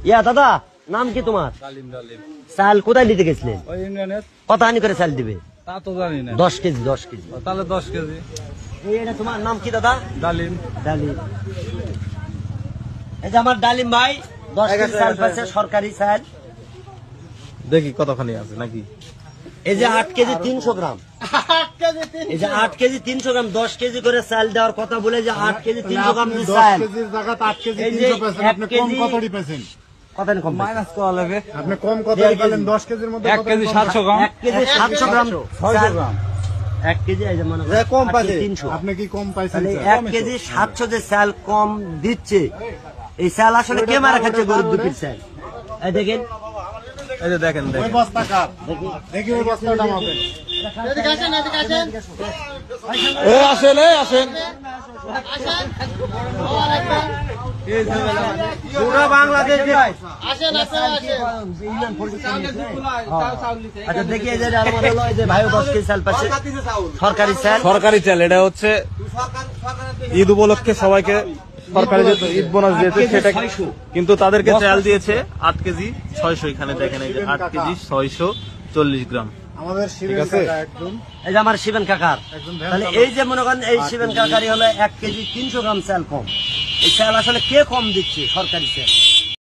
ইয়া দাদা, নাম কি তোমার? চাল কোথায় নিতে গেছিলেন? কত হানি করে চাল দিবে? তা তো জানি না। 10 কেজি। 10 কেজি, তাহলে 10 কেজি। এটা তোমার নাম কি দাদা? ডালিম। ডালিম। এই যে আমার ডালিম ভাই 10 কেজি চাল পাচ্ছে, সরকারি চাল। দেখি কতখানি আছে নাকি। এই যে 8 কেজি 300 গ্রাম। এই যে 8 কেজি 300 গ্রাম 10 কেজি করে চাল দেওয়ার কথা বলে যে 8 কেজি 300 গ্রাম দিয়ে চাল। 10 কেজির জায়গাতে 8 কেজি 300 পেছেন, আপনি কম কতটি পেছেন? কত কম? মাইনাস করা লাগে। আপনি কম কতটি পেলেন? 10 কেজির মধ্যে 1 কেজি 700 গ্রাম। 1 কেজি 700 গ্রাম 600 গ্রাম। 1 কেজি এই যে মনে কম পাইছে। 300। আপনি কি কম পাইছেন? তাহলে 1 কেজি 700 যে চাল কম দিচ্ছে, এই চাল আসলে কে মারা খাচ্ছে? গরিব দুঃখীর চাল। এই দেখেন, এই যে দেখেন ওই দেখেন। বস্তা কার? দেখি ওই বস্তাটা মাপেন। আসেন আসেন। পুরো বাংলাদেশ ভাই। আসেন আচ্ছা দেখি এই যে আমার হলো এই যে ভাইও 10 কেজি চাল পাচ্ছে, সরকারি চাল। সরকারি চাল, এটা হচ্ছে ঈদ উপলক্ষে সবাইকে সরকারি যে ঈদ বোনাস দিয়েছে সেটা, কিন্তু তাদেরকে চাল দিয়েছে 8 কেজি 600। এখানে দেখেন এই যে 8 কেজি 640 গ্রাম। আমাদের শিবির ঠিক আছে। কাকা একদম এই যে আমার শিবেন কাকার, একদম ভ্যান তাহলে এই যে মনে করেন এই শিবেন কাকারই হলো 1 কেজি 300 গ্রাম চাল কম। এই চাল আসলে কে কম দিচ্ছে? সরকারি চাল।